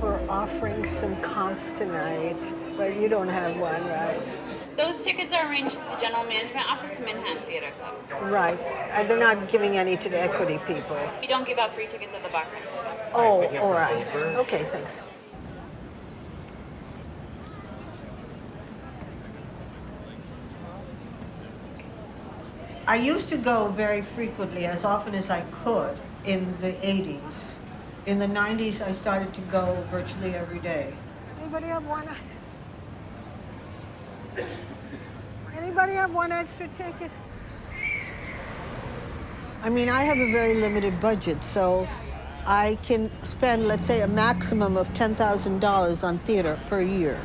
were offering some comps tonight, but you don't have one, right? Those tickets are arranged at the General Management Office of Manhattan Theater Club. Right. They're not giving any to the equity people. We don't give out free tickets at the box office. Oh, all right. Okay, thanks. I used to go very frequently, as often as I could, in the 80s. In the 90s, I started to go virtually every day. Anybody have one? Anybody have one extra ticket? I mean, I have a very limited budget, so I can spend, let's say, a maximum of $10,000 on theater per year.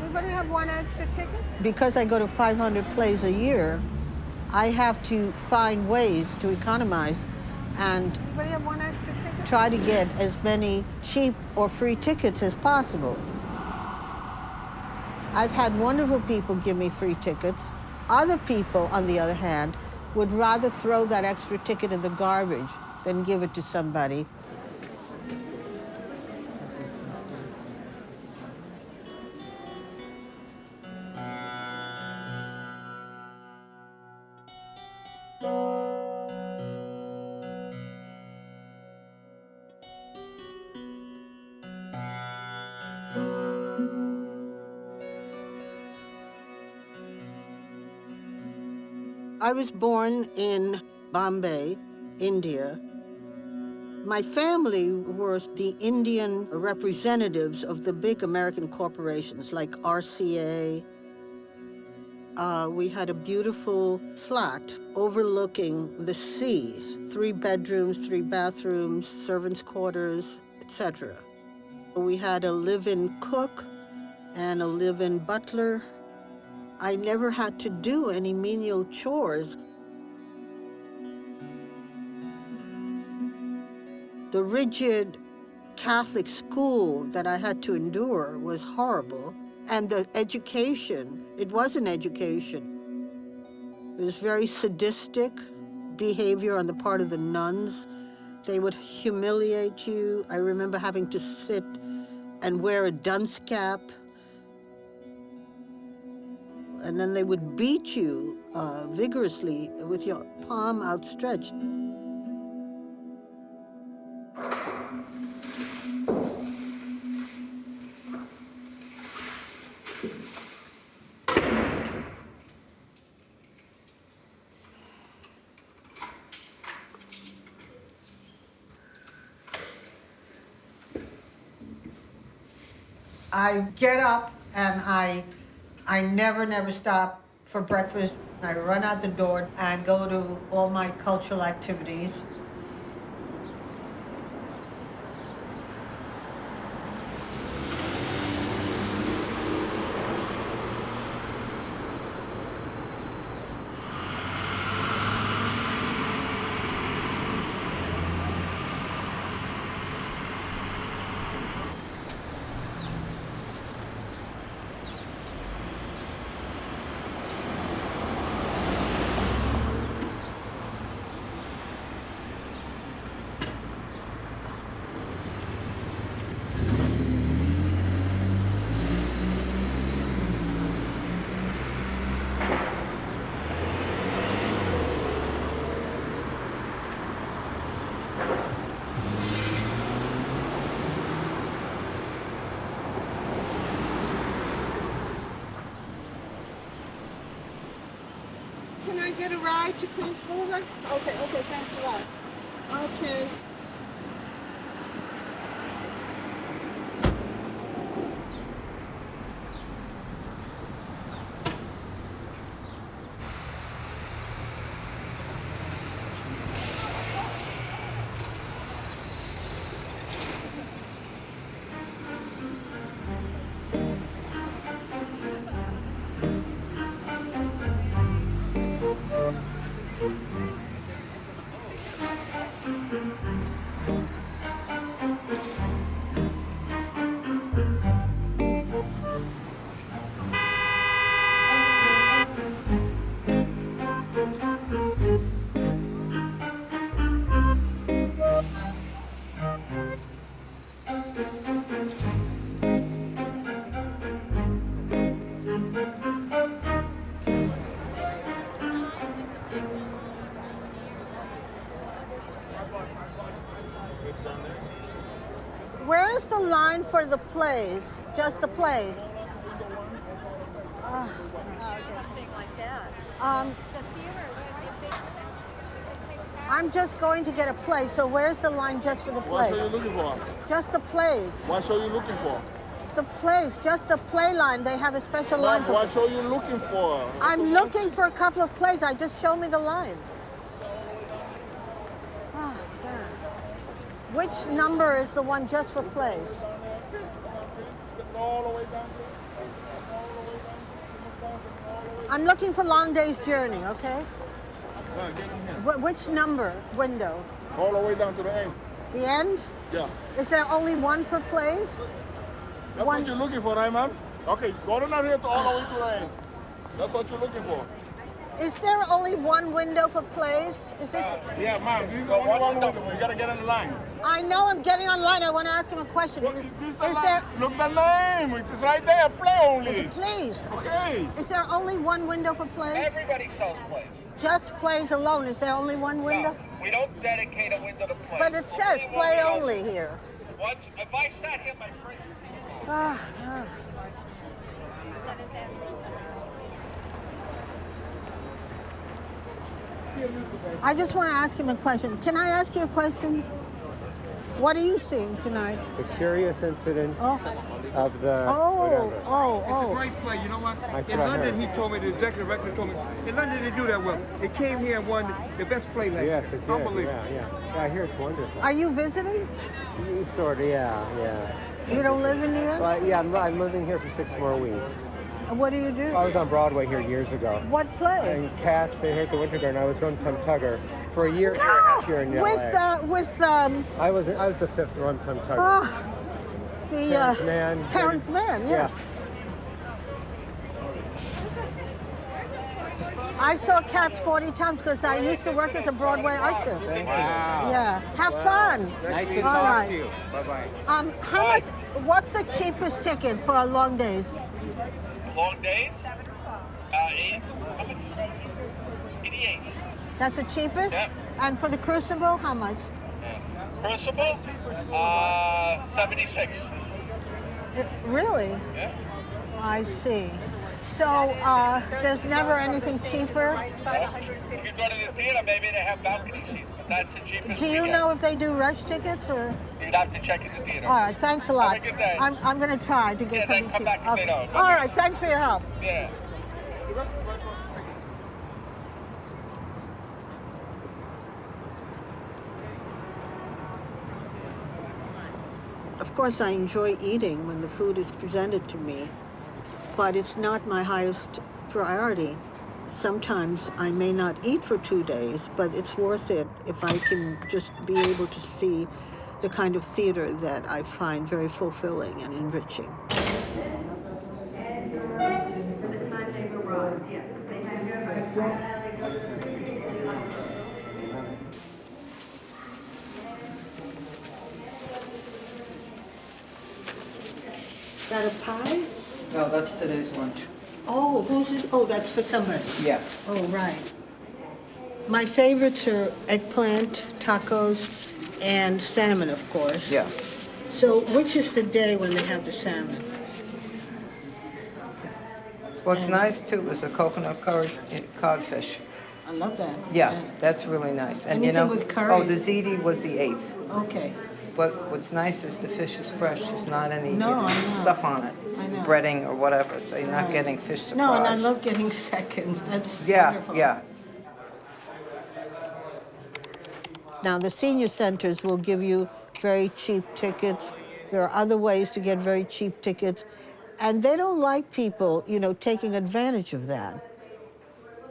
Anybody have one extra ticket? Because I go to 500 plays a year, I have to find ways to economize and try to get as many cheap or free tickets as possible. I've had wonderful people give me free tickets. Other people, on the other hand, would rather throw that extra ticket in the garbage than give it to somebody. I was born in Bombay, India. My family were the Indian representatives of the big American corporations like RCA. We had a beautiful flat overlooking the sea, 3 bedrooms, 3 bathrooms, servants' quarters, etc. We had a live-in cook and a live-in butler. I never had to do any menial chores. The rigid Catholic school that I had to endure was horrible. And the education, it wasn't education. It was very sadistic behavior on the part of the nuns. They would humiliate you. I remember having to sit and wear a dunce cap. And then they would beat you vigorously with your palm outstretched. I get up and I never stop for breakfast. I run out the door and go to all my cultural activities. Can I get a ride to Queens Boulevard? Okay, thanks a lot. Okay. for the plays, just the plays. Something like that. I'm just going to get a play, so where's the line just for the What plays? show you looking for? Just the plays. What show you looking for? The plays, just the play line. They have a special line Ma'am, for. what show you looking for? I'm looking for a couple of plays. Just show me the line. Oh, God. Which number is the one just for plays? All the way down. I'm looking for Long Day's Journey, okay? Get in here. Which number window? All the way down to the end. The end? Yeah. Is there only one for plays? That's One- what you're looking for, right, ma'am? Okay, go down here to all the way to the end. That's what you're looking for. Is there only one window for plays? Is this? Yeah, ma'am, this is the only one window. You gotta get in the line. I know I'm getting online. I want to ask him a question. Look, Is this the line. there? Look the name. It's right there. Play only. Please. Okay. Is there only one window for plays? Everybody sells plays. Just plays alone. Is there only one window? No, we don't dedicate a window to play. But it says play only here. What? If I sat here, my friend. Ah, ah. I just want to ask him a question. Can I ask you a question? What are you seeing tonight? The curious incident Oh, of the oh, whatever. oh, Great play, you know what? That's In what I London, heard. he told me, the executive director told me, in London they do that well. They came here and won the best play last year. Yes, it did. Unbelievable. Yeah, I hear it's wonderful. Are you visiting? Sort of, yeah. You don't live in here? But yeah, I'm living here for 6 more weeks. What do you do? I was on Broadway here years ago. What play? And Cats, they here at the Winter Garden. I was Rum Tum Tugger for a year and a half here in LA. With I was the 5th Rum Tum Tugger. the Terrence Mann. Terrence Mann, yes. Yeah. I saw Cats 40 times because I used to work as a Broadway usher. Wow. Yeah, have fun. Nice to All talk right. to you. Bye-bye. How much? What's the cheapest ticket for a long days? Long days? 88. 88. That's the cheapest? Yep. And for the Crucible, how much? Crucible? 76. Really? Yeah. I see. So there's never anything cheaper? You can go to the theater, maybe they have balcony seats, but that's the cheapest. Do you know if they do rush tickets or? You'd have to check in the theater. All right, thanks a lot. Have a good day. I'm going to try to get Yeah, then something come cheap. back and say no. All right, thanks for your help. Yeah. Of course, I enjoy eating when the food is presented to me, but it's not my highest priority. Sometimes I may not eat for 2 days, but it's worth it if I can just be able to see the kind of theater that I find very fulfilling and enriching. Is that a pie? No, that's today's lunch. Oh, who's this? Oh, that's for somebody. Yeah. Oh, right. My favorites are eggplant, tacos, and salmon, of course. Yeah. So which is the day when they have the salmon? What's nice too is the coconut curry codfish. I love that. Yeah, that's really nice. And Anything with curry? oh, the ziti was the 8th. Okay. But what's nice is the fish is fresh. There's not any No, I know. stuff on it, I know. breading or whatever. So you're not Right. getting fish surprise. No, and I love getting seconds. That's Yeah, wonderful. yeah. Now, the senior centers will give you very cheap tickets. There are other ways to get very cheap tickets. And they don't like people, taking advantage of that.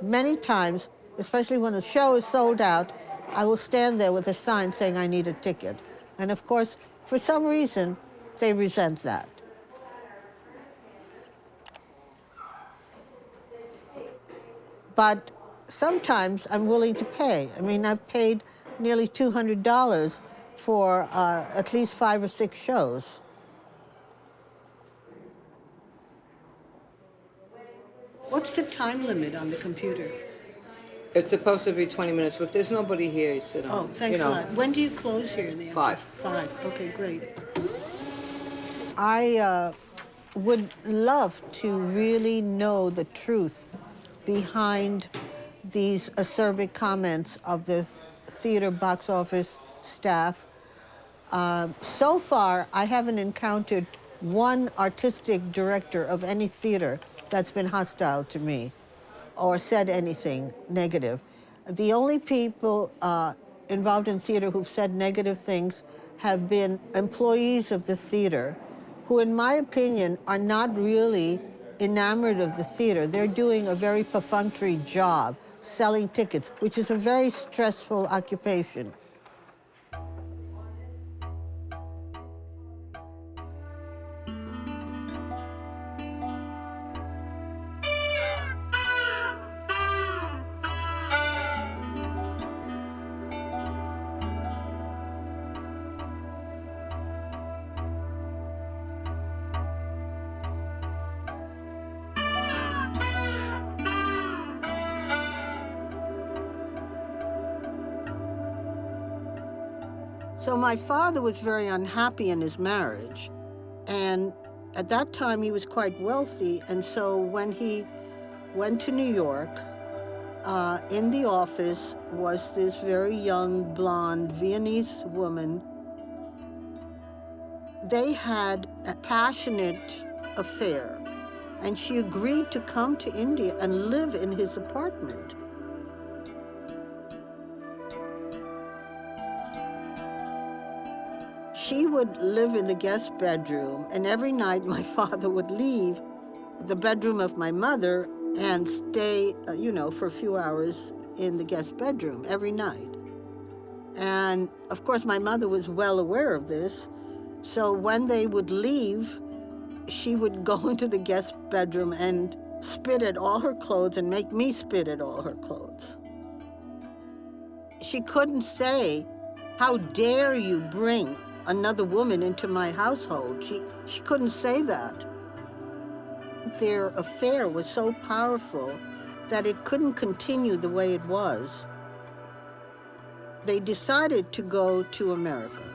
Many times, especially when the show is sold out, I will stand there with a sign saying I need a ticket. And of course, for some reason, they resent that. But sometimes I'm willing to pay. I mean, I've paid nearly $200 for at least 5 or 6 shows. What's the time limit on the computer? It's supposed to be 20 minutes, but there's nobody here. You sit Oh, on. thanks a lot. When do you close here in the afternoon? 5. 5. Okay, great. I would love to really know the truth behind these acerbic comments of the theater box office staff. So far, I haven't encountered one artistic director of any theater that's been hostile to me or said anything negative. The only people involved in theater who've said negative things have been employees of the theater who, in my opinion, are not really enamored of the theater. They're doing a very perfunctory job selling tickets, which is a very stressful occupation. So my father was very unhappy in his marriage, and at that time he was quite wealthy, and so when he went to New York, in the office was this very young, blonde Viennese woman. They had a passionate affair, and she agreed to come to India and live in his apartment. She would live in the guest bedroom, and every night my father would leave the bedroom of my mother and stay, for a few hours in the guest bedroom every night. And of course, my mother was well aware of this. So when they would leave, she would go into the guest bedroom and spit at all her clothes and make me spit at all her clothes. She couldn't say, "How dare you bring another woman into my household?" She couldn't say that. Their affair was so powerful that it couldn't continue the way it was. They decided to go to America,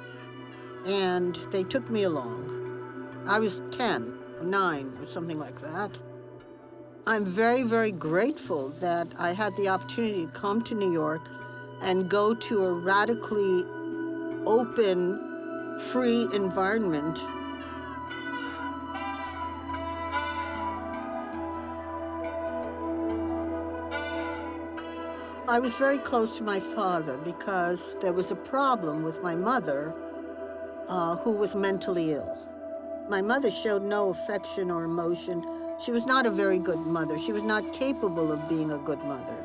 and they took me along. I was 10, or 9, or something like that. I'm very, very grateful that I had the opportunity to come to New York and go to a radically open, free environment. I was very close to my father because there was a problem with my mother, who was mentally ill. My mother showed no affection or emotion. She was not a very good mother. She was not capable of being a good mother.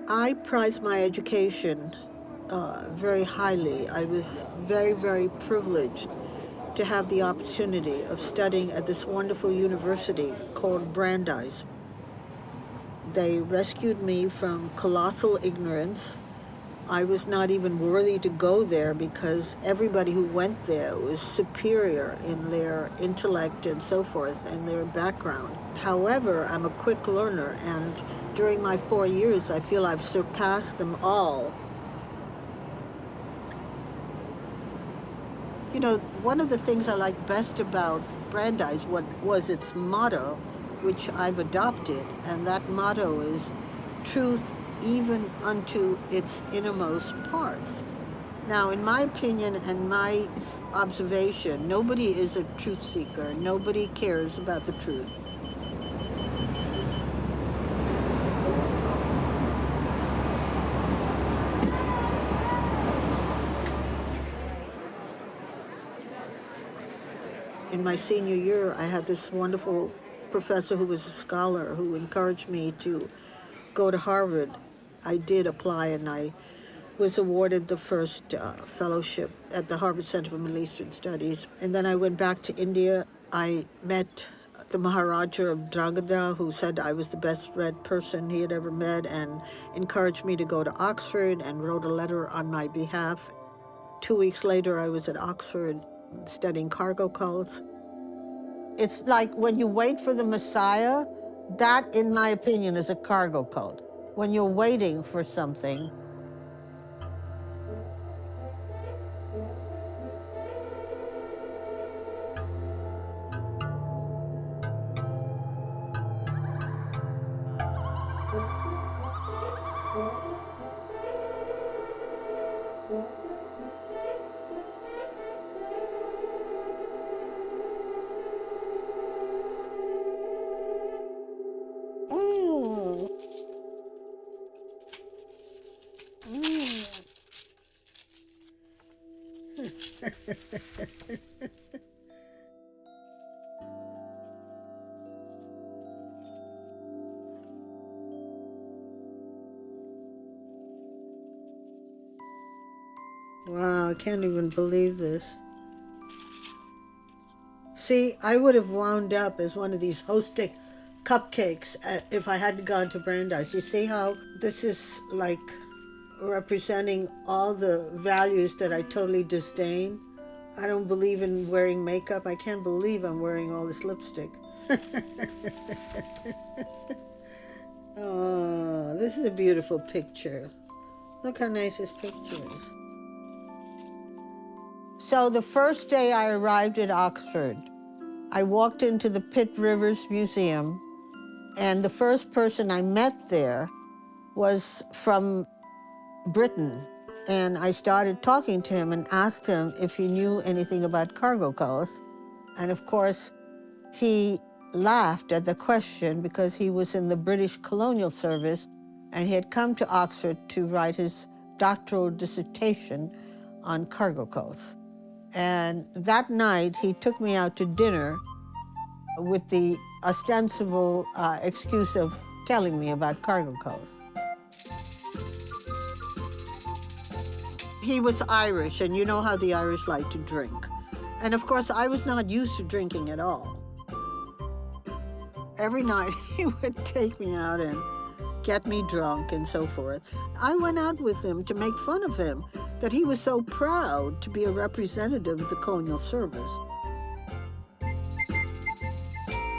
I prize my education very highly. I was very, very privileged to have the opportunity of studying at this wonderful university called Brandeis. They rescued me from colossal ignorance. I was not even worthy to go there because everybody who went there was superior in their intellect and so forth and their background. However, I'm a quick learner, and during my 4 years, I feel I've surpassed them all. You know, one of the things I like best about Brandeis was its motto, which I've adopted, and that motto is truth even unto its innermost parts. Now, in my opinion and my observation, nobody is a truth seeker. Nobody cares about the truth. In my senior year, I had this wonderful professor who was a scholar who encouraged me to go to Harvard. I did apply, and I was awarded the first fellowship at the Harvard Center for Middle Eastern Studies. And then I went back to India. I met the Maharaja of Dragadha, who said I was the best read person he had ever met and encouraged me to go to Oxford and wrote a letter on my behalf. 2 weeks later, I was at Oxford studying cargo cults. It's like when you wait for the Messiah, that, in my opinion, is a cargo cult. When you're waiting for something. Wow, I can't even believe this. See, I would have wound up as one of these hosting cupcakes if I hadn't gone to Brandeis. You see how this is like representing all the values that I totally disdain? I don't believe in wearing makeup. I can't believe I'm wearing all this lipstick. Oh, this is a beautiful picture. Look how nice this picture is. So the first day I arrived at Oxford, I walked into the Pitt Rivers Museum, and the first person I met there was from Britain. And I started talking to him and asked him if he knew anything about cargo cults. And of course, he laughed at the question because he was in the British Colonial Service and he had come to Oxford to write his doctoral dissertation on cargo cults. And that night, he took me out to dinner with the ostensible excuse of telling me about cargo cults. He was Irish, and you know how the Irish like to drink. And of course, I was not used to drinking at all. Every night, he would take me out and get me drunk and so forth. I went out with him to make fun of him, that he was so proud to be a representative of the colonial service.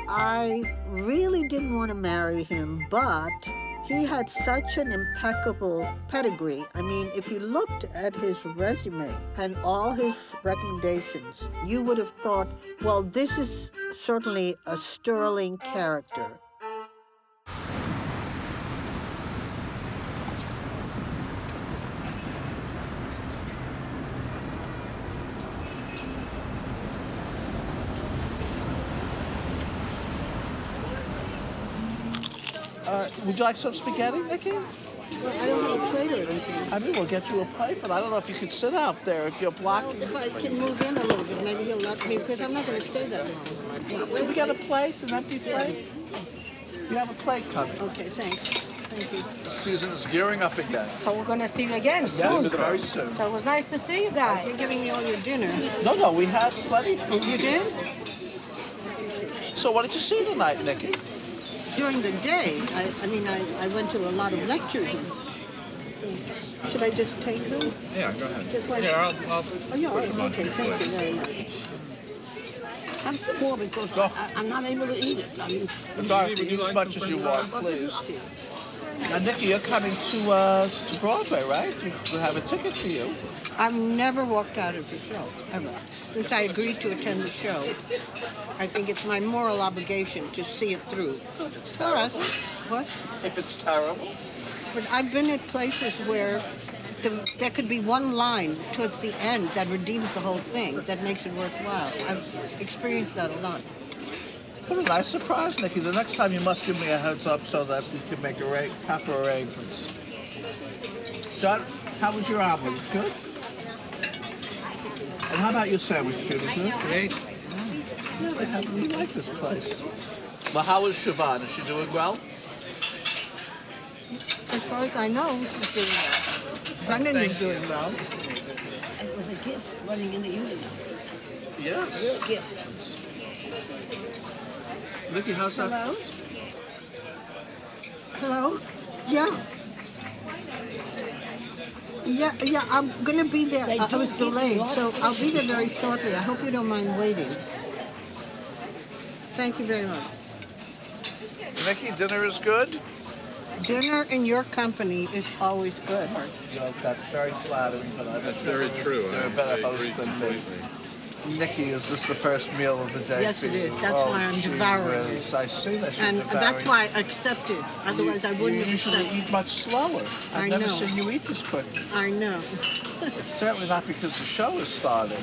I really didn't want to marry him, but he had such an impeccable pedigree. I mean, if you looked at his resume and all his recommendations, you would have thought, well, this is certainly a sterling character. Would you like some spaghetti, Nicki? Well, I don't have a plate or anything. I mean, we'll get you a plate, but I don't know if you could sit out there if you're blocking. Well, if I can move in a little bit, maybe he'll let me, because I'm not going to stay that long. We got a plate, an empty plate? You have a plate coming. Okay, thanks. Thank you. Susan is gearing up again. So we're going to see you again soon. Yes, very soon. So it was nice to see you guys. You're giving me all your dinner. No, we have plenty. You did? So what did you see tonight, Nicki? During the day, I went to a lot of lectures. Should I just take them? Yeah, go ahead. Just like, I'll oh, yeah, okay, thank you very much. I'm small because I'm not able to eat it. I mean, Eat as much as you want, please. Now, Nicki, you're coming to Broadway, right? We have a ticket for you. I've never walked out of the show, ever. Since I agreed to attend the show, I think it's my moral obligation to see it through. Plus, what? If it's terrible. But I've been at places where there could be one line towards the end that redeems the whole thing, that makes it worthwhile. I've experienced that a lot. What a nice surprise, Nicki. The next time you must give me a heads up so that we can make proper arrangements. John, how was your omelet? It's good? And how about your sandwich, Judy? Good? Great. Yeah, they have. We like this place. Well, how is Siobhan? Is she doing well? As far as I know, she's doing well. Brendan is doing well. It was a gift running into you tonight. Yes. Real gift. Nicki, how's that? Hello? Hello? Yeah. Yeah, I'm going to be there. I was delayed, so I'll be there very shortly. I hope you don't mind waiting. Thank you very much. Nicki, dinner is good? Dinner in your company is always good. Well, that's very flattering, but That's very true. They're a better host than me. Nicki, is this the first meal of the day Yes, for it you? is. That's why I'm gee devouring whiz. it. I see that you're And devouring. that's why I accepted. Otherwise, I wouldn't You have usually accepted. eat much slower. I've I never know. seen you eat this quick. I know. It's certainly not because the show is starting.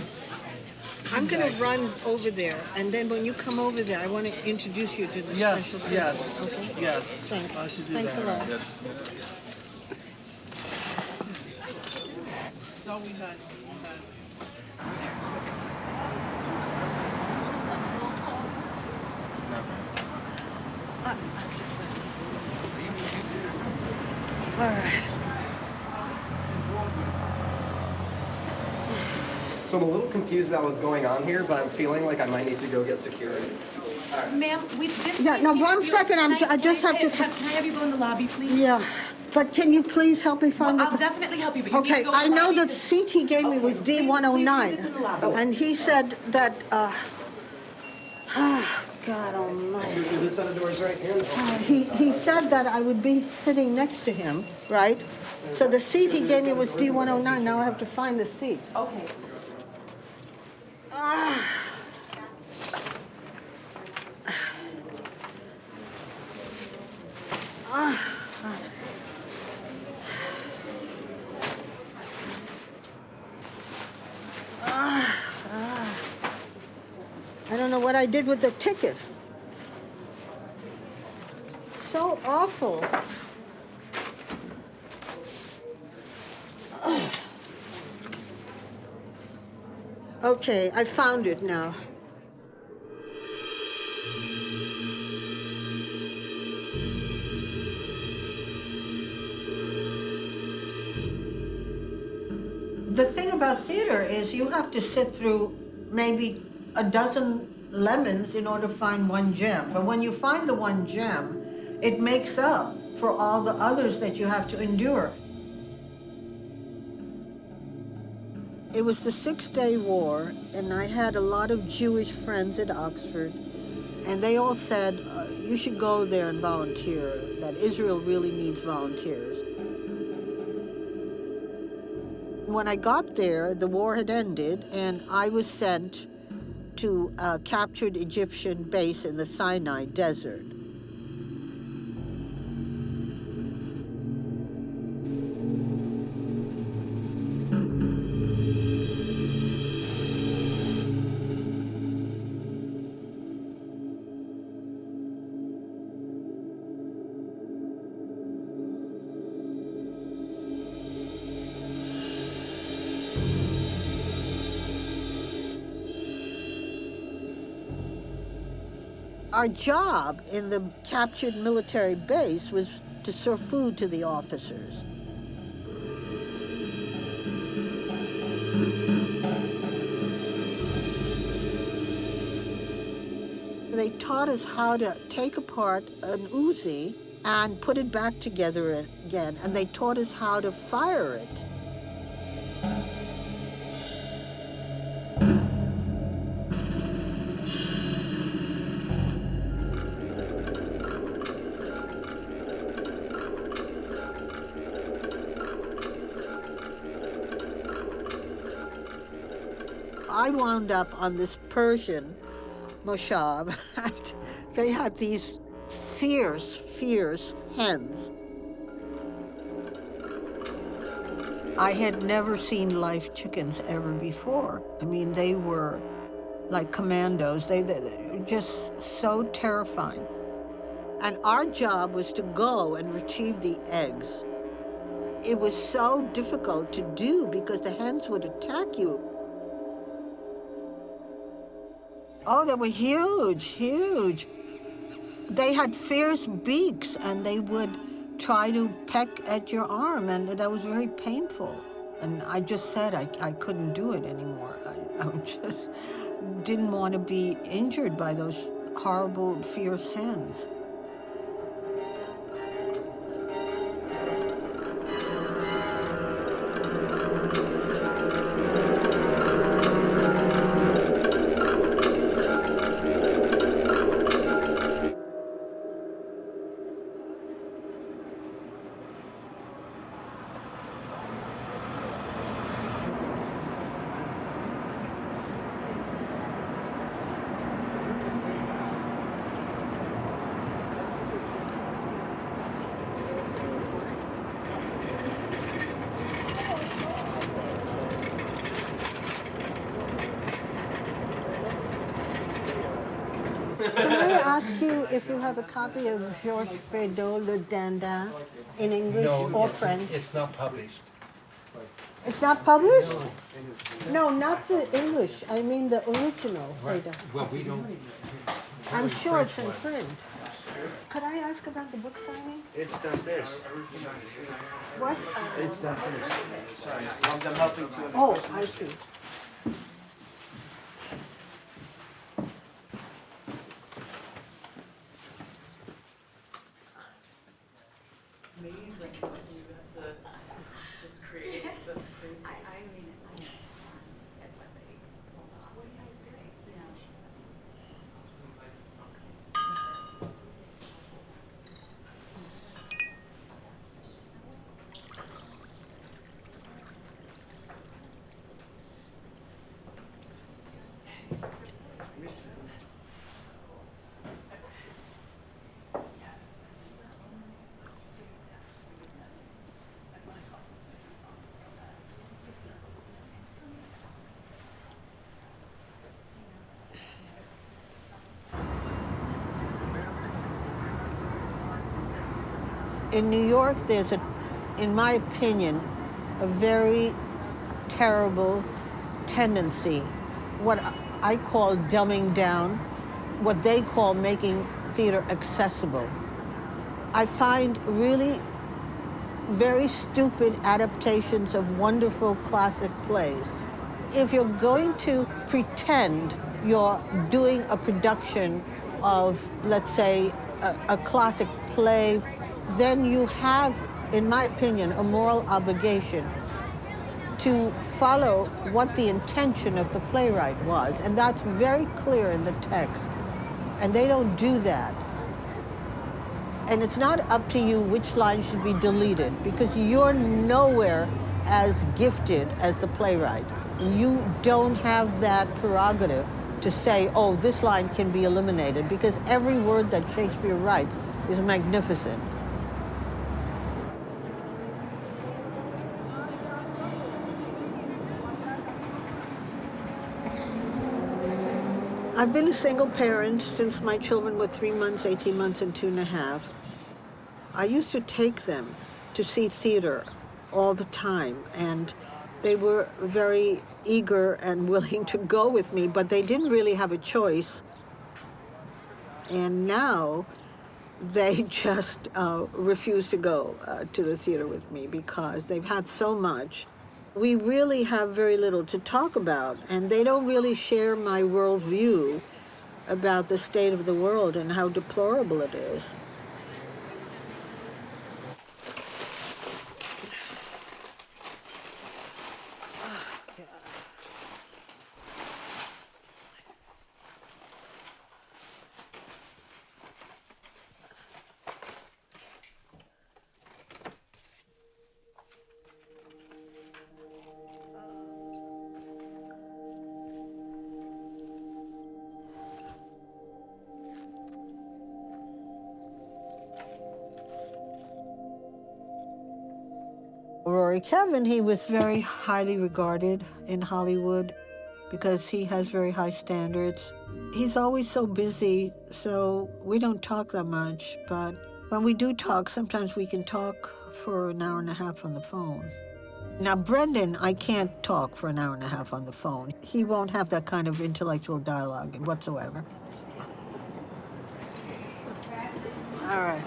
I'm going to run over there, and then when you come over there, I want to introduce you to the Yes, special people. yes, Okay? yes. Thanks. I should do Thanks that. a lot. No, we had. All right. So I'm a little confused about what's going on here, but I'm feeling like I might need to go get security. Ma'am, this Yeah, no, one second. I just have to. Can I have you go in the lobby, please? Yeah, but can you please help me find Well, I'll the... definitely help you, but you need to Okay, go in I the know lobby the to- seat he gave me was Please do D109, this in the lobby. and he said that, God almighty. Through this set of doors right here. He said that I would be sitting next to him, right? So the seat he gave me was D109, now I have to find the seat. Okay. I don't know what I did with the ticket. So awful. Okay, I found it now. The thing about theater is you have to sit through maybe a dozen lemons in order to find one gem. But when you find the one gem, it makes up for all the others that you have to endure. It was the 6-Day War, and I had a lot of Jewish friends at Oxford, and they all said, you should go there and volunteer, that Israel really needs volunteers. When I got there, the war had ended, and I was sent to a captured Egyptian base in the Sinai Desert. Our job in the captured military base was to serve food to the officers. They taught us how to take apart an Uzi and put it back together again, and they taught us how to fire it. I wound up on this Persian moshab, and they had these fierce, fierce hens. I had never seen live chickens ever before. I mean, they were like commandos. They were just so terrifying. And our job was to go and retrieve the eggs. It was so difficult to do because the hens would attack you. Oh, they were huge, huge. They had fierce beaks, and they would try to peck at your arm, and that was very painful. And I just said I couldn't do it anymore. I just didn't want to be injured by those horrible, fierce hands. Can I ask you if you have a copy of Georges Feydeau, Le Dindin, in English or French? It's not published. It's not published? No, not the English. I mean the original Feydeau. Well, we don't. I'm sure it's in print. Could I ask about the book signing? It's downstairs. What? It's downstairs. Sorry, I'm helping to. Oh, I see. Amazing. That's just crazy. That's crazy. In New York, there's in my opinion, a very terrible tendency, what I call dumbing down, what they call making theater accessible. I find really very stupid adaptations of wonderful classic plays. If you're going to pretend you're doing a production of, let's say, a classic play, then you have, in my opinion, a moral obligation to follow what the intention of the playwright was. And that's very clear in the text. And they don't do that. And it's not up to you which line should be deleted, because you're nowhere as gifted as the playwright. And you don't have that prerogative to say, oh, this line can be eliminated, because every word that Shakespeare writes is magnificent. I've been a single parent since my children were 3 months, 18 months, and 2.5. I used to take them to see theater all the time, and they were very eager and willing to go with me, but they didn't really have a choice. And now they just refuse to go to the theater with me because they've had so much. We really have very little to talk about, and they don't really share my worldview about the state of the world and how deplorable it is. Rory Kevin, he was very highly regarded in Hollywood because he has very high standards. He's always so busy, so we don't talk that much, but when we do talk, sometimes we can talk for an hour and a half on the phone. Now, Brendan, I can't talk for an hour and a half on the phone. He won't have that kind of intellectual dialogue whatsoever. All right.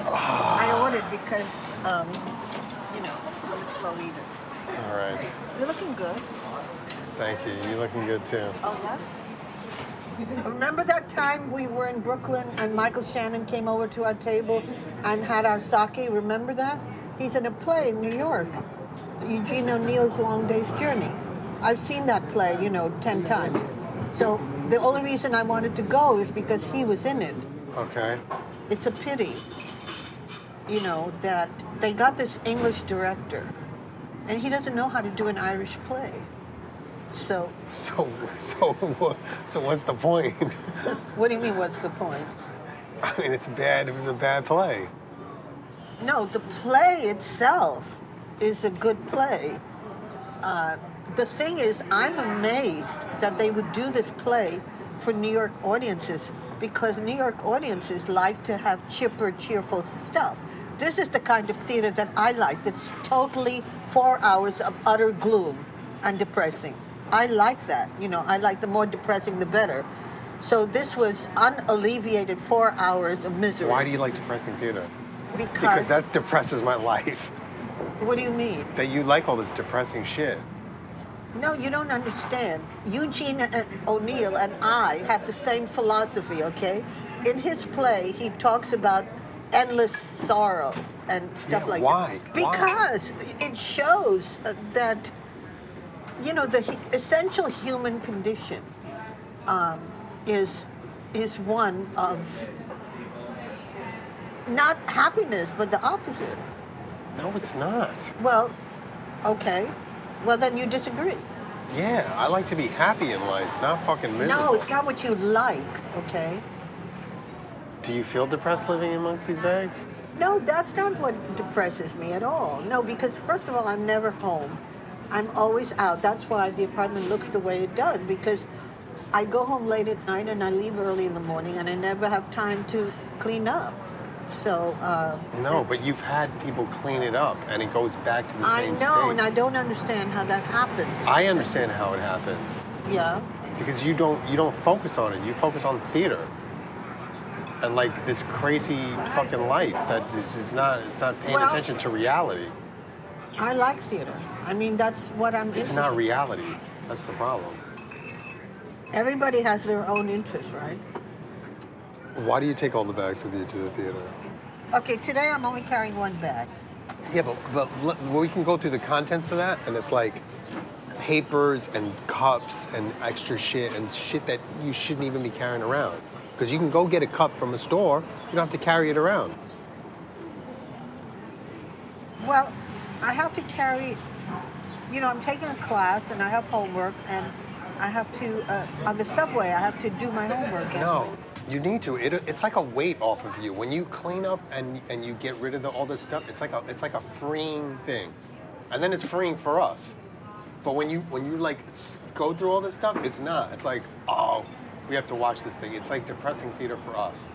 I ordered because, you know, I'm a slow eater. All right. You're looking good. Thank you. You're looking good too. Oh, yeah? Remember that time we were in Brooklyn and Michael Shannon came over to our table and had our sake? Remember that? He's in a play in New York, Eugene O'Neill's Long Day's Journey. I've seen that play, you know, 10 times. So the only reason I wanted to go is because he was in it. Okay. It's a pity, you know, that they got this English director and he doesn't know how to do an Irish play. So what's the point? What do you mean, what's the point? I mean, it was a bad play. No, the play itself is a good play. The thing is, I'm amazed that they would do this play for New York audiences because New York audiences like to have chipper, cheerful stuff. This is the kind of theater that I like, that's totally 4 hours of utter gloom and depressing. I like that. You know, I like the more depressing, the better. So this was unalleviated 4 hours of misery. Why do you like depressing theater? Because that depresses my life. What do you mean? That you like all this depressing shit. No, you don't understand. Eugene O'Neill and I have the same philosophy, okay? In his play, he talks about endless sorrow and stuff like why? that. Because it shows that, you know, the essential human condition is one of not happiness, but the opposite. No, it's not. Well, okay. Well, then you disagree. Yeah, I like to be happy in life, not fucking miserable. No, it's not what you like, okay? Do you feel depressed living amongst these bags? No, that's not what depresses me at all. No, because first of all, I'm never home. I'm always out. That's why the apartment looks the way it does, because I go home late at night and I leave early in the morning and I never have time to clean up. So, no, but you've had people clean it up and it goes back to the same state. I know, and I don't understand how that happens. I understand how it happens. Yeah. Because you don't focus on it. You focus on theater. And like this crazy fucking life that is just not paying attention to reality. I like theater. I mean, that's what I'm It's interested not reality. That's the problem. Everybody has their own interests, right? Why do you take all the bags with you to the theater? Okay, today I'm only carrying one bag. Yeah, but we can go through the contents of that, and it's like papers and cups and extra shit and shit that you shouldn't even be carrying around. Because you can go get a cup from a store, you don't have to carry it around. Well, I have to carry, you know, I'm taking a class and I have homework and I have to, on the subway, I have to do my homework. No, you need to. It's like a weight off of you. When you clean up and you get rid of all this stuff, it's like a freeing thing. And then it's freeing for us. But when you like go through all this stuff, it's not. It's like, oh, we have to watch this thing. It's like depressing theater for us.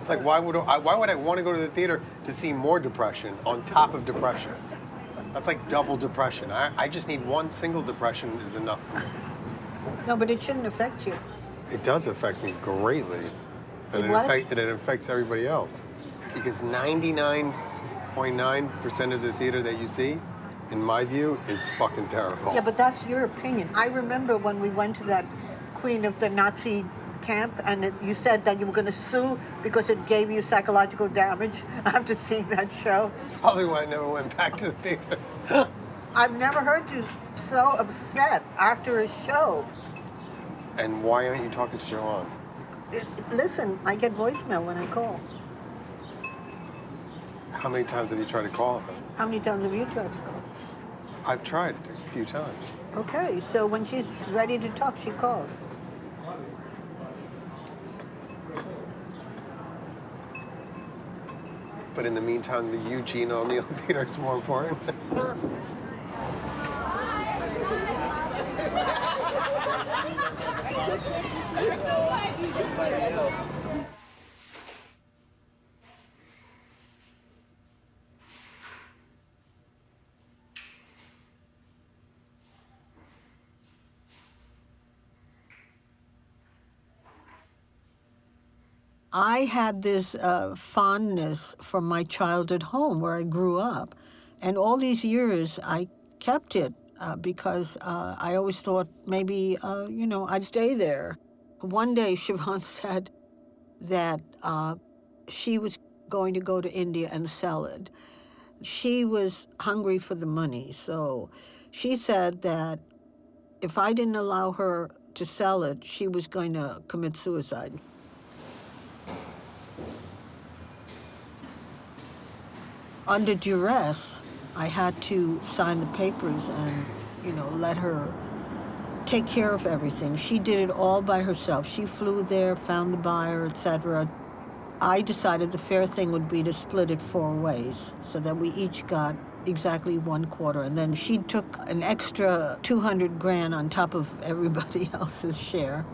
It's like, why would I want to go to the theater to see more depression on top of depression? That's like double depression. I just need one single depression is enough for me. No, but it shouldn't affect you. It does affect me greatly. And it affects everybody else. Because 99.9% of the theater that you see, in my view, is fucking terrible. Yeah, but that's your opinion. I remember when we went to that Queen of the Nazi camp and you said that you were going to sue because it gave you psychological damage after seeing that show. That's probably why I never went back to the theater. I've never heard you so upset after a show. And why aren't you talking to Joanne? Listen, I get voicemail when I call. How many times have you tried to call her? How many times have you tried to call? I've tried a few times. Okay, so when she's ready to talk, she calls. But in the meantime, the Eugene O'Neill Theater is more important. I had this fondness from my childhood home where I grew up. And all these years, I kept it because I always thought maybe, I'd stay there. One day, Siobhan said that she was going to go to India and sell it. She was hungry for the money, so she said that if I didn't allow her to sell it, she was going to commit suicide. Under duress, I had to sign the papers and, let her take care of everything. She did it all by herself. She flew there, found the buyer, etc. I decided the fair thing would be to split it 4 ways so that we each got exactly 1/4. And then she took an extra 200 grand on top of everybody else's share.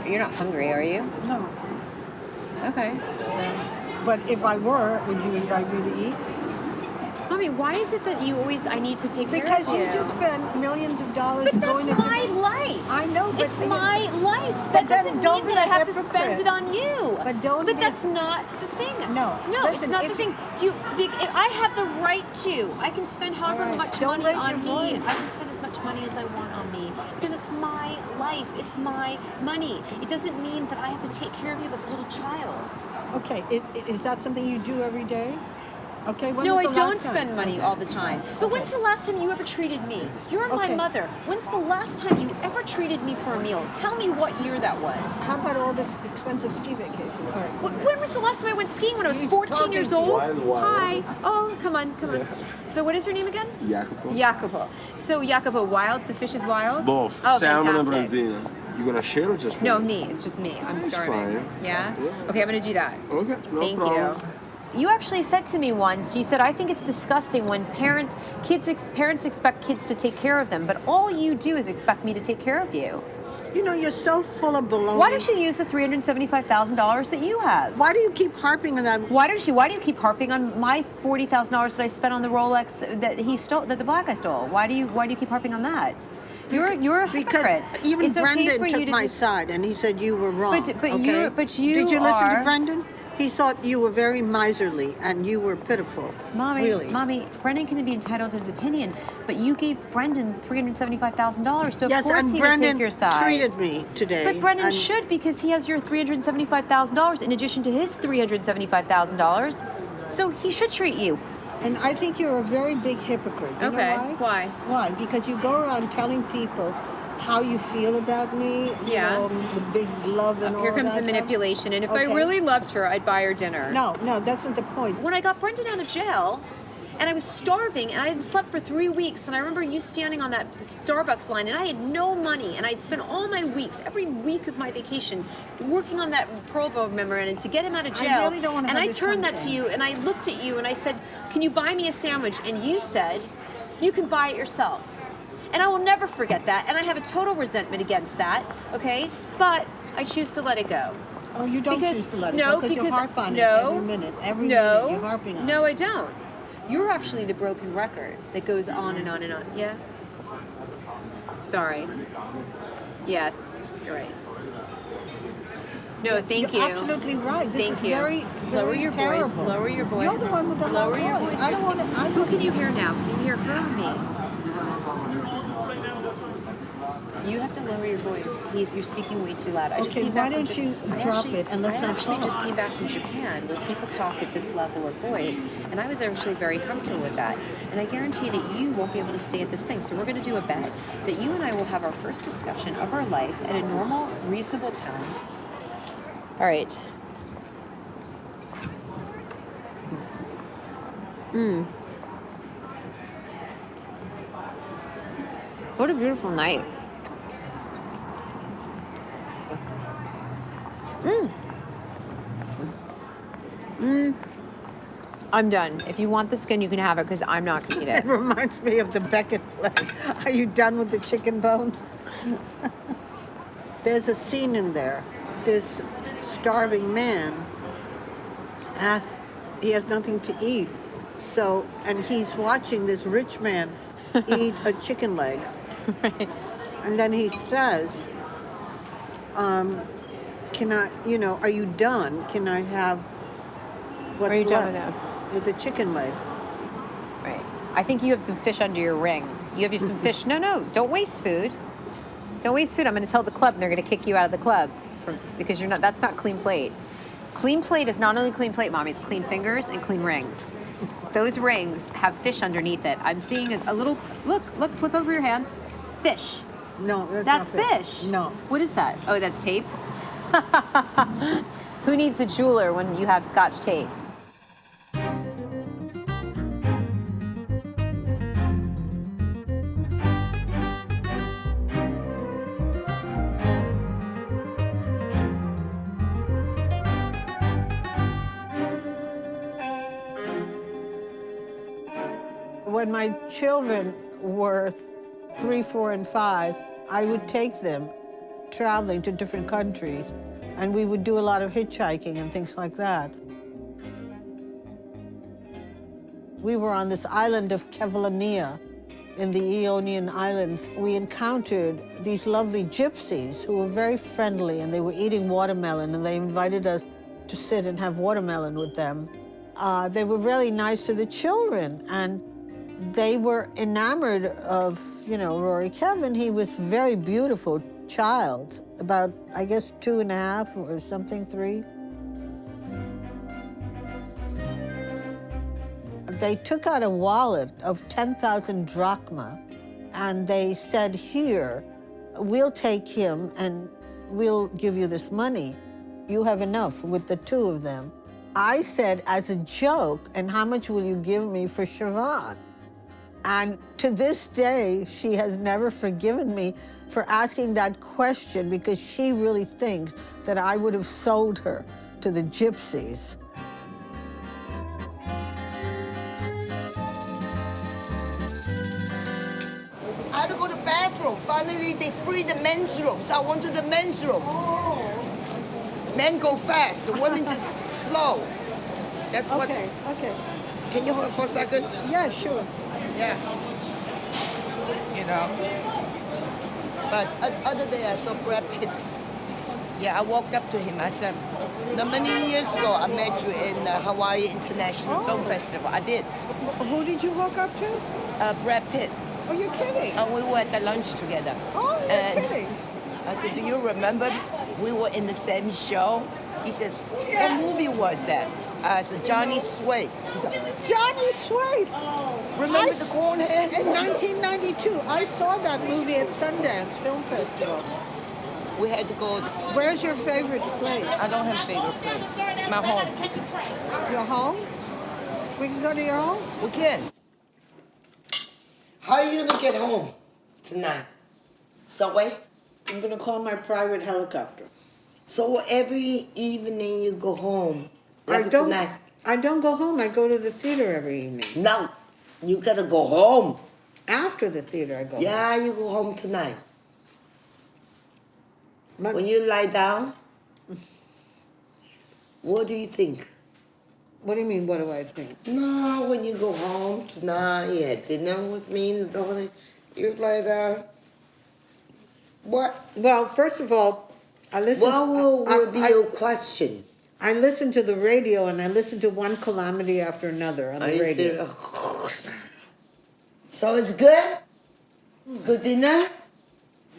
You're not hungry, are you? No. Okay. So. But if I were, would you invite me to eat? Mommy, why is it that I need to take care of Because you? you just spend millions of dollars But going that's to my life. I know, but it's my life. That doesn't mean that I have to spend it on you. But don't. But that's not the thing. No. No, Listen, it's not the thing. I have the right to. I can spend however much money on me. I can spend as much money as I want on me because it's my life. It's my money. It doesn't mean that I have to take care of you like a little child. Okay. Is that something you do every day? Okay. No, I don't spend money all the time. But when's the last time you ever treated me? You're my mother. When's the last time you ever treated me for a meal? Tell me what year that was. How about all this expensive ski vacation? When was the last time I went skiing? When I was 14 years old? Hi. Oh, come on. So what is your name again? Jacopo. So Jacopo, wild? The fish is wild? Both. Oh, Salmon and fantastic. Branzina. You gonna share or just for No, me? me. It's just me. I'm That's starving. fine. Yeah? Okay, I'm gonna do that. Okay, no Thank problem. you. You actually said to me once, you said, I think it's disgusting when parents expect kids to take care of them, but all you do is expect me to take care of you. You're so full of baloney. Why don't you use the $375,000 that you have? Why do you keep harping on that? Why do you keep harping on my $40,000 that I spent on the Rolex that he stole, that the black guy stole? Why do you keep harping on that? You're a hypocrite. Because even it's Brendan okay for you took to my side, and he said you were wrong. But okay? you Did you listen are... to Brendan? He thought you were very miserly and you were pitiful. Mommy, Brendan can be entitled to his opinion, but you gave Brendan $375,000, so of course he would take your side. Treated me today. But Brendan should, because he has your $375,000 in addition to his $375,000, so he should treat you. And I think you're a very big hypocrite. You know why? Why? Because you go around telling people how you feel about me, you know, the big love and all that. Here comes the manipulation, and if I really loved her, I'd buy her dinner. No, that's not the point. When I got Brendan out of jail, and I was starving, and I hadn't slept for 3 weeks, and I remember you standing on that Starbucks line, and I had no money, and I'd spent all my weeks, every week of my vacation, working on that probo memorandum to get him out of jail. I really don't want to and have I this turned that to you, and I looked at you, and I said, can you buy me a sandwich? And you said, you can buy it yourself. And I will never forget that, and I have a total resentment against that, okay? But I choose to let it go. Oh, you don't choose to let it go because you harp on it every minute. Every minute you're harping on it. No, I don't. You're actually the broken record that goes on and on and on. Yeah? Sorry. Yes, you're right. No, thank you. You're absolutely right. This Thank is you. very Lower your terrible. voice. Lower your voice. You're the one with the lower low your voice. voice. I don't want to. Who can you hear now? Can you hear her or me? You have to lower your voice. You're speaking way too loud. I just came back why don't you drop it and let's not I actually talk. just came back from Japan where people talk at this level of voice, and I was actually very comfortable with that. And I guarantee that you won't be able to stay at this thing. So we're going to do a bet that you and I will have our first discussion of our life at a normal, reasonable tone. All right. What a beautiful night. I'm done. If you want the skin, you can have it because I'm not going to eat it. It reminds me of the Beckett play. Are you done with the chicken bones? There's a scene in there. This starving man asks, he has nothing to eat. So, and he's watching this rich man eat a chicken leg. Right. And then he says, can I, are you done? Can I have what's Are you left done with the chicken leg? Right. I think you have some fish under your ring. You have some fish. No, don't waste food. Don't waste food. I'm going to tell the club, and they're going to kick you out of the club because you're not. That's not clean plate. Clean plate is not only clean plate, Mommy. It's clean fingers and clean rings. Those rings have fish underneath it. I'm seeing a little. Look. Flip over your hands. Fish. No, that's not fish. No. What is that? Oh, that's tape. Who needs a jeweler when you have Scotch tape? When my children were 3, 4, and 5, I would take them traveling to different countries, and we would do a lot of hitchhiking and things like that. We were on this island of Kefalonia in the Ionian Islands. We encountered these lovely gypsies who were very friendly, and they were eating watermelon, and they invited us to sit and have watermelon with them. They were really nice to the children, and they were enamored of, Rory Kevin. He was a very beautiful child, about, I guess, 2.5 or something, 3. They took out a wallet of 10,000 drachma, and they said, here, we'll take him and we'll give you this money. You have enough with the 2 of them. I said, as a joke, and how much will you give me for Siobhan? And to this day, she has never forgiven me for asking that question, because she really thinks that I would have sold her to the gypsies. I had to go to the bathroom. Finally, they freed the men's room, so I went to the men's room. Men go fast, the women just slow. That's what's... Okay. Can you hold it for a second? Yeah, sure. Yeah. But other day I saw Brad Pitt. Yeah, I walked up to him. I said, many years ago I met you in Hawaii International Film Festival. I did. Who did you walk up to? Brad Pitt. Oh, you're kidding. And we were at the lunch together. Oh, you're kidding. I said, do you remember we were in the same show? He says, what movie was that? I said, Johnny Suede. He said, Johnny Suede. Remember the corn head? In 1992, I saw that movie at Sundance Film Festival. We had to go. Where's your favorite place? I don't have a favorite place. My home. Your home? We can go to your home? We can. How are you gonna get home tonight? Subway? I'm gonna call my private helicopter. So every evening you go home? I don't go home. I go to the theater every evening. No, you gotta go home. After the theater, I go home. Yeah, you go home tonight. When you lie down, what do you think? What do you mean, what do I think? No, when you go home tonight, you had dinner with me in the morning, you lie down. What? Well, first of all, I listen... What will be your question? I listen to the radio, and I listen to one calamity after another on the radio. So it's good? Good dinner?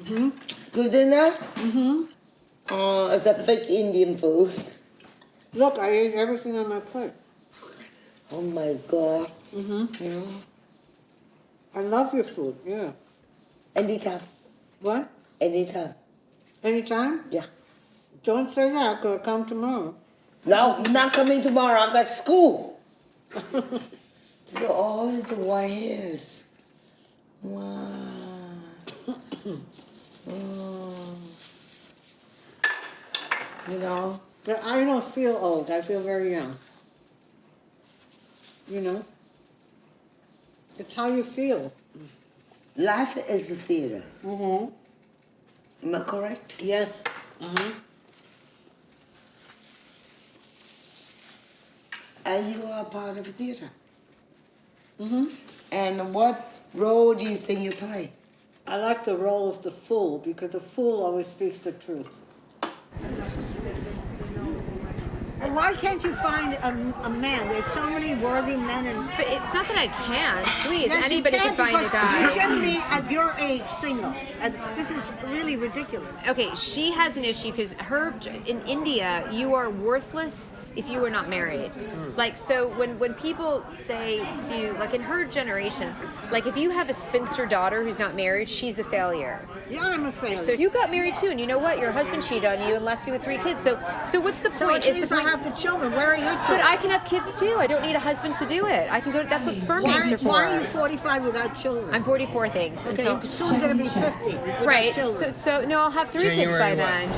Mm-hmm. Good dinner? Mm-hmm. Oh, it's a fake Indian food. Look, I ate everything on my plate. Oh my God. Mm-hmm. Yeah. I love your food, yeah. Anytime. What? Anytime. Anytime? Yeah. Don't say that, because I'll come tomorrow. No, not coming tomorrow. I got school. You're always the white hairs. Wow. You know? But I don't feel old. I feel very young. You know? It's how you feel. Life is a theater. Mm-hmm. Am I correct? Yes. Mm-hmm. And you are part of theater. Mm-hmm. And what role do you think you play? I like the role of the fool because the fool always speaks the truth. And why can't you find a man? There's so many worthy men and. But it's not that I can't. Please, Yes, you anybody can find a because guy. You shouldn't be at your age single. And this is really ridiculous. Okay, she has an issue because in India, you are worthless if you are not married. Like, so when people say to, like in her generation, like if you have a spinster daughter who's not married, she's a failure. Yeah, I'm a failure. So you got married too, and you know what? Your husband cheated on you and left you with 3 kids. So what's the point? So at least I have the children. Where are your children? But I can have kids too. I don't need a husband to do it. I can go. That's what sperm banks are for. Why are you 45 without children? I'm 44. Things. Okay, you're soon going to be 50. Without Right. children. So no, I'll have 3 kids by then.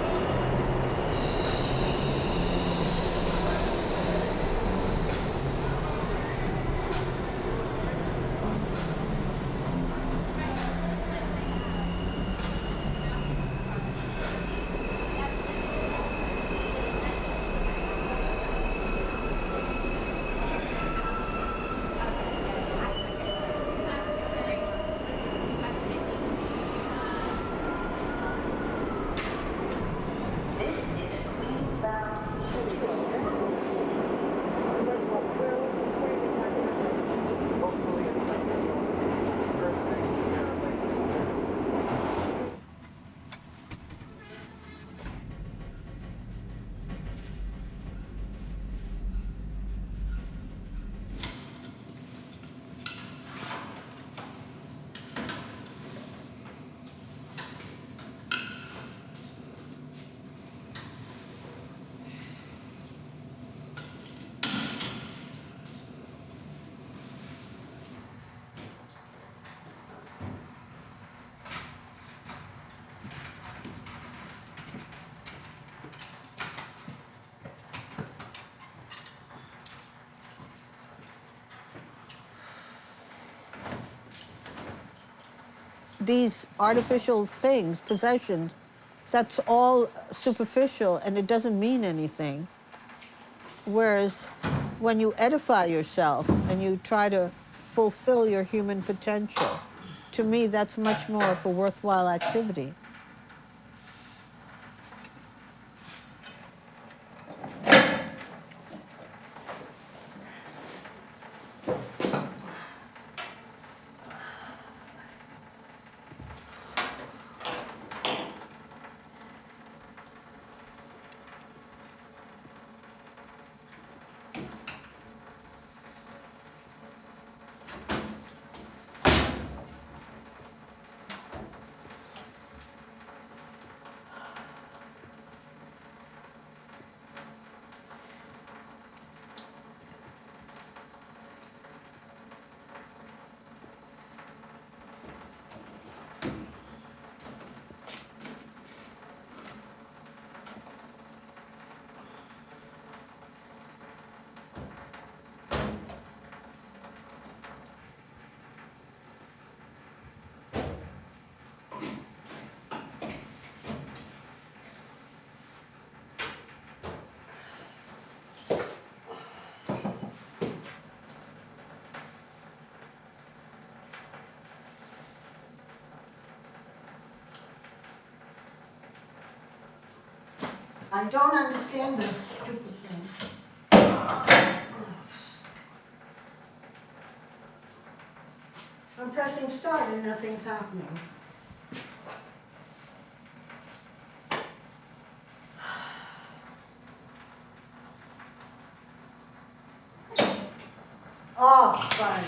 These artificial things, possessions, that's all superficial and it doesn't mean anything. Whereas when you edify yourself and you try to fulfill your human potential, to me that's much more of a worthwhile activity. I don't understand this stupid thing. I'm pressing start and nothing's happening. Oh, fine.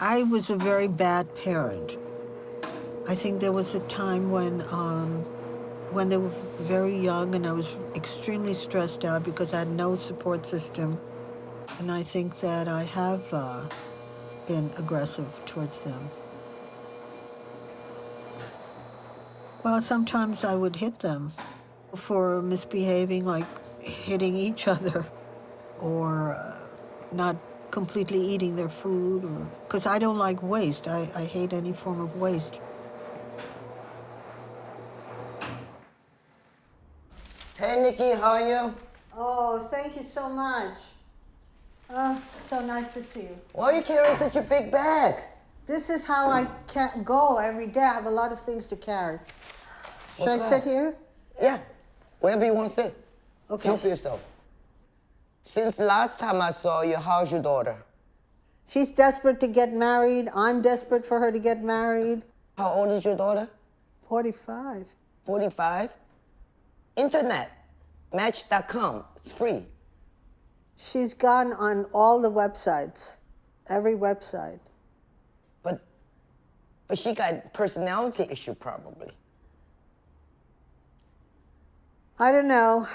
I was a very bad parent. I think there was a time when they were very young and I was extremely stressed out because I had no support system. And I think that I have been aggressive towards them. Well, sometimes I would hit them for misbehaving, like hitting each other or not completely eating their food, or because I don't like waste. I hate any form of waste. Hey, Nicki, how are you? Oh, thank you so much. So nice to see you. Why are you carrying such a big bag? This is how I go every day. I have a lot of things to carry. Should I sit here? Yeah, wherever you want to sit. Okay. Help yourself. Since last time I saw you, how's your daughter? She's desperate to get married. I'm desperate for her to get married. How old is your daughter? 45. 45? Internet, match.com, it's free. She's gone on all the websites, every website. But she got personality issue probably. I don't know.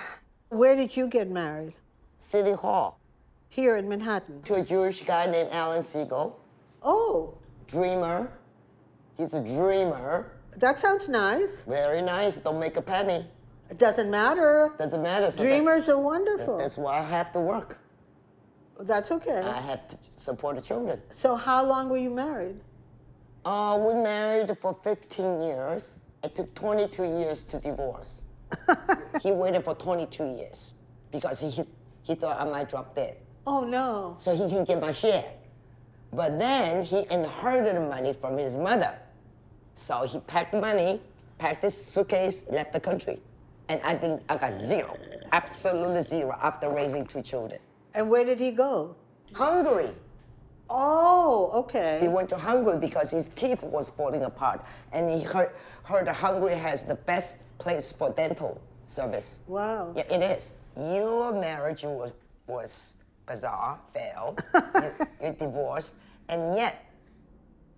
Where did you get married? City Hall. Here in Manhattan. To a Jewish guy named Alan Siegel. Oh. Dreamer. He's a dreamer. That sounds nice. Very nice. Don't make a penny. It doesn't matter. Doesn't matter. So Dreamers are wonderful. That's why I have to work. That's okay. I have to support the children. So how long were you married? We married for 15 years. It took 22 years to divorce. He waited for 22 years because he thought I might drop dead. Oh, no. So he can get my share. But then he inherited money from his mother. So he packed money, packed his suitcase, left the country. And I think I got zero, absolutely zero after raising 2 children. And where did he go? Hungary. Oh, okay. He went to Hungary because his teeth was falling apart. And he heard that Hungary has the best place for dental service. Wow. Yeah, it is. Your marriage was bizarre, failed. you divorced, and yet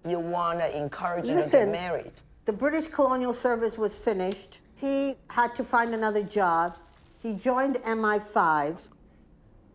you want to encourage her to get married. The British colonial service was finished. He had to find another job. He joined MI5,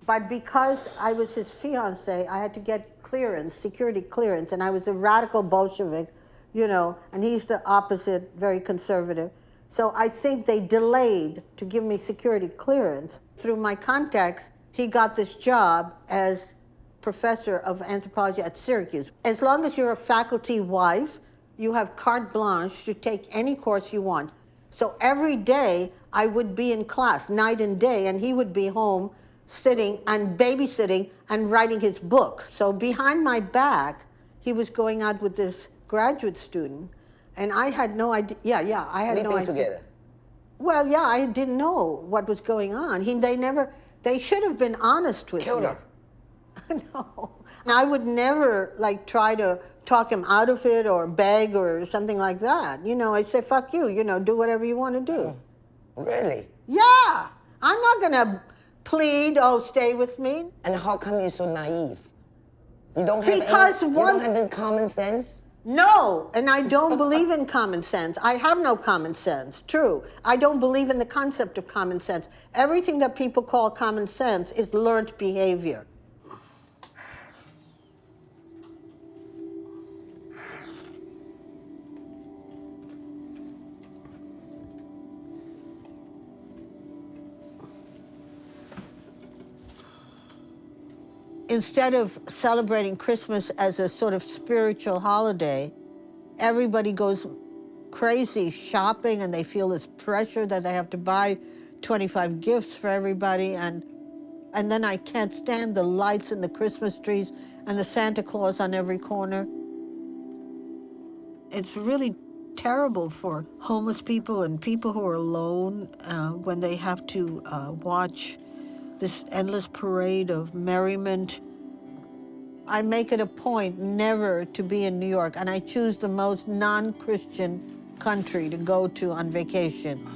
but because I was his fiancée, I had to get clearance, security clearance, and I was a radical Bolshevik, you know, and he's the opposite, very conservative. So I think they delayed to give me security clearance. Through my contacts, he got this job as professor of anthropology at Syracuse. As long as you're a faculty wife, you have carte blanche to take any course you want. So every day I would be in class, night and day, and he would be home sitting and babysitting and writing his books. So behind my back, he was going out with this graduate student, and I had no idea. Yeah, I had no idea. Sleeping together. Well, yeah, I didn't know what was going on. They should have been honest with me. Killed her. No. I would never try to talk him out of it or beg or something like that. You know, I'd say, fuck you, do whatever you want to do. Really? Yeah. I'm not going to plead, stay with me. And how come you're so naive? You don't have you don't have any common sense? No, and I don't believe in common sense. I have no common sense, true. I don't believe in the concept of common sense. Everything that people call common sense is learned behavior. Instead of celebrating Christmas as a sort of spiritual holiday, everybody goes crazy shopping and they feel this pressure that they have to buy 25 gifts for everybody. And then I can't stand the lights and the Christmas trees and the Santa Claus on every corner. It's really terrible for homeless people and people who are alone when they have to watch this endless parade of merriment. I make it a point never to be in New York, and I choose the most non-Christian country to go to on vacation.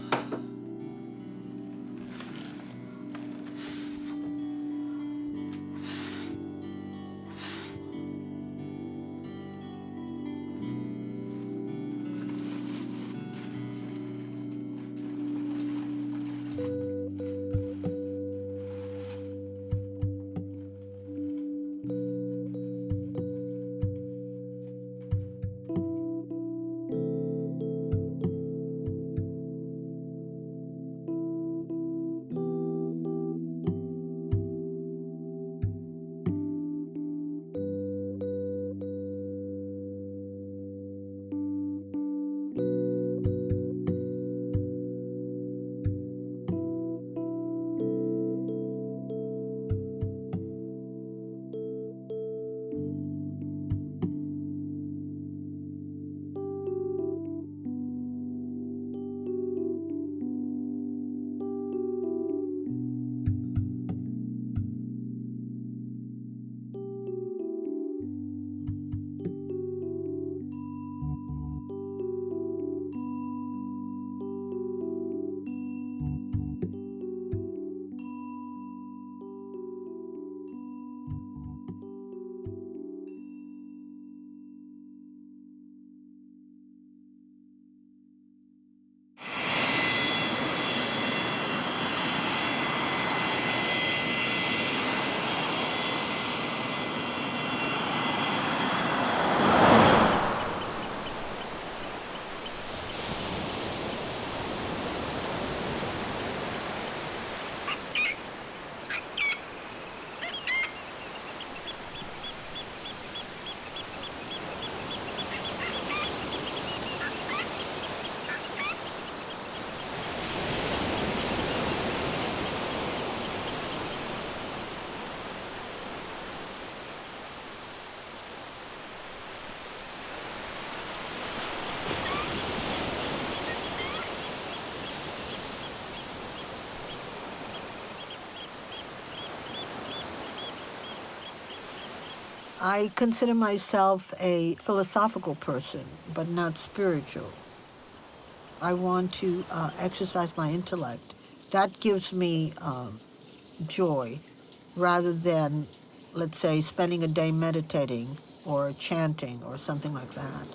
I consider myself a philosophical person, but not spiritual. I want to exercise my intellect. That gives me joy, rather than, let's say, spending a day meditating or chanting or something like that.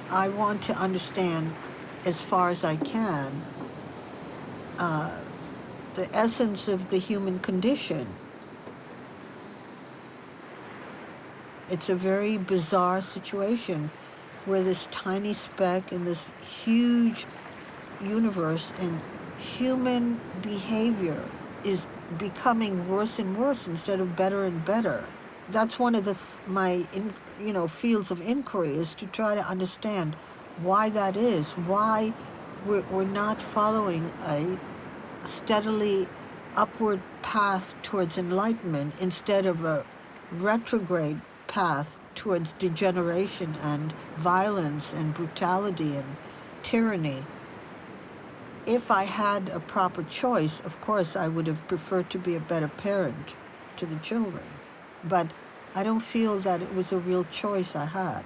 I want to understand, as far as I can, the essence of the human condition. It's a very bizarre situation where this tiny speck in this huge universe and human behavior is becoming worse and worse instead of better and better. That's one of my fields of inquiry, is to try to understand why that is, why we're not following a steadily upward path towards enlightenment instead of a retrograde path towards degeneration and violence and brutality and tyranny. If I had a proper choice, of course, I would have preferred to be a better parent to the children. But I don't feel that it was a real choice I had.